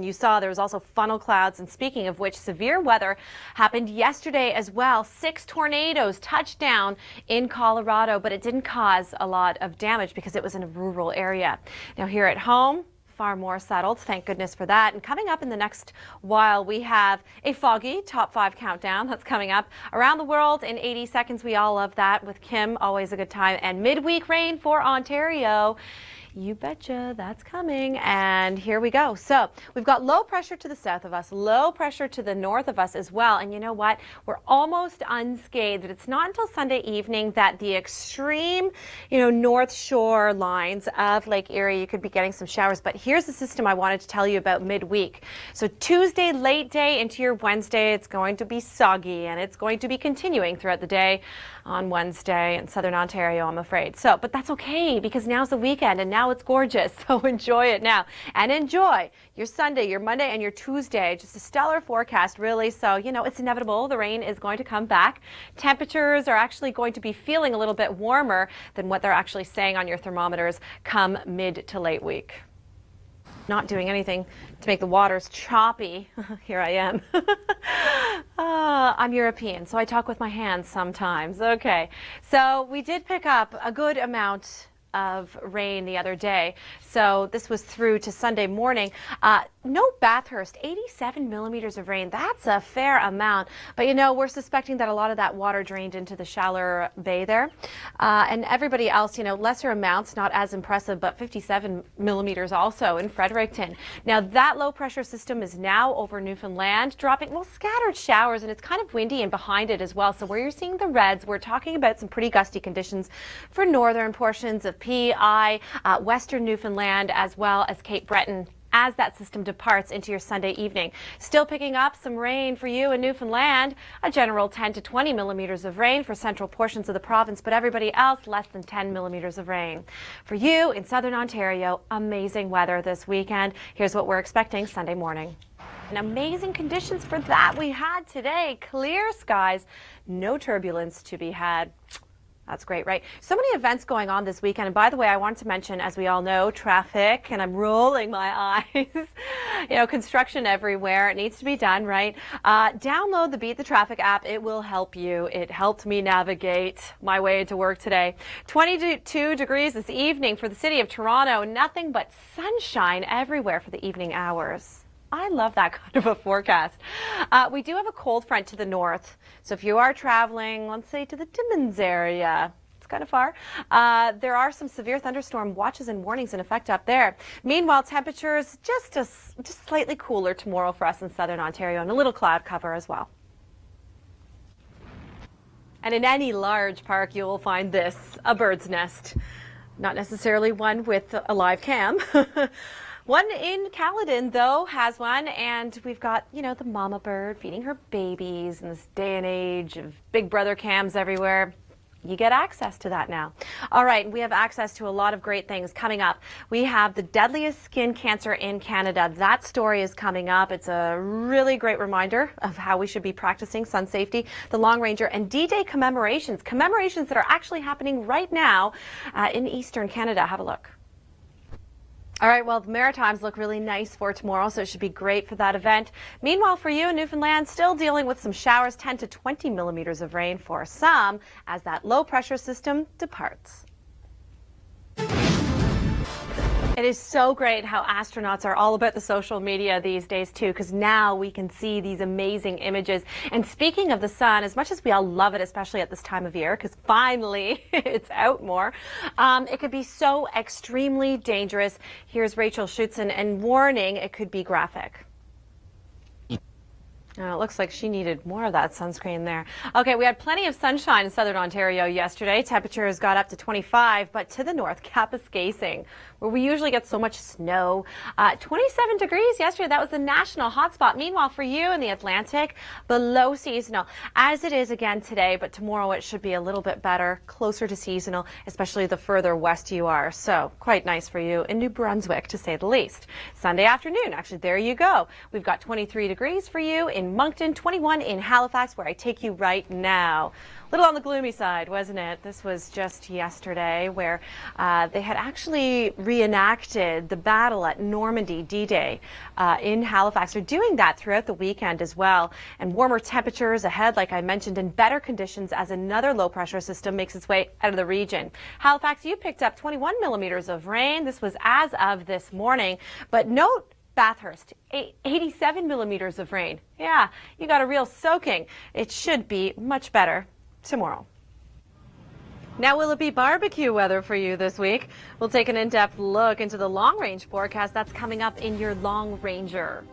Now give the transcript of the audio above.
You saw there was also funnel clouds, and speaking of which, severe weather happened yesterday as well. 6 tornadoes touched down in Colorado, but it didn't cause a lot of damage because it was in a rural area. Now here at home, far more settled. Thank goodness for that. And coming up in the next while, we have a foggy top 5 countdown that's coming up. Around the world in 80 seconds. We all love that with Kim. Always a good time. And midweek rain for Ontario. You betcha, that's coming. And here we go. So we've got low pressure to the south of us, low pressure to the north of us as well. And you know what? We're almost unscathed. It's not until Sunday evening that the extreme, North Shore lines of Lake Erie, you could be getting some showers. But here's the system I wanted to tell you about midweek. So Tuesday, late day into your Wednesday, it's going to be soggy, and it's going to be continuing throughout the day on Wednesday in southern Ontario, I'm afraid. So, but that's okay, because now's the weekend and now it's gorgeous. So enjoy it now, and enjoy your Sunday, your Monday, and your Tuesday. Just a stellar forecast, really. So, it's inevitable. The rain is going to come back. Temperatures are actually going to be feeling a little bit warmer than what they're actually saying on your thermometers come mid to late week. Not doing anything to make the waters choppy. Here I am. I'm European, so I talk with my hands sometimes. Okay, so we did pick up a good amount of rain the other day. So this was through to Sunday morning. No Bathurst, 87 millimeters of rain. That's a fair amount. But we're suspecting that a lot of that water drained into the shallower bay there. And everybody else, lesser amounts, not as impressive, but 57 millimeters also in Fredericton. Now that low pressure system is now over Newfoundland, dropping, scattered showers, and it's kind of windy and behind it as well. So where you're seeing the reds, we're talking about some pretty gusty conditions for northern portions of PI, western Newfoundland, as well as Cape Breton, as that system departs into your Sunday evening. Still picking up some rain for you in Newfoundland, a general 10 to 20 millimeters of rain for central portions of the province, but everybody else less than 10 millimeters of rain. For you in southern Ontario, amazing weather this weekend. Here's what we're expecting Sunday morning. And amazing conditions for that we had today. Clear skies, no turbulence to be had. That's great, right? So many events going on this weekend. And by the way, I wanted to mention, as we all know, traffic, and I'm rolling my eyes, construction everywhere. It needs to be done, right? Download the Beat the Traffic app. It will help you. It helped me navigate my way to work today. 22 degrees this evening for the city of Toronto. Nothing but sunshine everywhere for the evening hours. I love that kind of a forecast. We do have a cold front to the north. So if you are traveling, let's say to the Timmins area, it's kind of far, there are some severe thunderstorm watches and warnings in effect up there. Meanwhile, temperatures just slightly cooler tomorrow for us in southern Ontario, and a little cloud cover as well. And in any large park, you will find this, a bird's nest. Not necessarily one with a live cam. One in Caledon, though, has one, and we've got, the mama bird feeding her babies in this day and age of Big Brother cams everywhere. You get access to that now. All right, we have access to a lot of great things coming up. We have the deadliest skin cancer in Canada. That story is coming up. It's a really great reminder of how we should be practicing sun safety, the Long Ranger, and D-Day commemorations that are actually happening right now in Eastern Canada. Have a look. All right, well, the Maritimes look really nice for tomorrow, so it should be great for that event. Meanwhile, for you in Newfoundland, still dealing with some showers, 10 to 20 millimeters of rain for some as that low pressure system departs. It is so great how astronauts are all about the social media these days too, because now we can see these amazing images. And speaking of the sun, as much as we all love it, especially at this time of year, because finally it's out more, it could be so extremely dangerous. Here's Rachel Schutzen and warning it could be graphic. It looks like she needed more of that sunscreen there. Okay, we had plenty of sunshine in southern Ontario yesterday. Temperatures got up to 25, but to the north, Kapuskasing, where we usually get so much snow. 27 degrees yesterday. That was the national hotspot. Meanwhile, for you in the Atlantic, below seasonal, as it is again today, but tomorrow it should be a little bit better, closer to seasonal, especially the further west you are. So quite nice for you in New Brunswick, to say the least. Sunday afternoon, actually, there you go. We've got 23 degrees for you in in Moncton, 21 in Halifax, where I take you right now. A little on the gloomy side, wasn't it? This was just yesterday where they had actually reenacted the battle at Normandy, D-Day, in Halifax. They're doing that throughout the weekend as well. And warmer temperatures ahead, like I mentioned, and better conditions as another low-pressure system makes its way out of the region. Halifax, you picked up 21 millimeters of rain. This was as of this morning. But note Bathurst, 87 millimeters of rain. Yeah, you got a real soaking. It should be much better tomorrow. Now, will it be barbecue weather for you this week? We'll take an in-depth look into the long-range forecast that's coming up in your Long Ranger.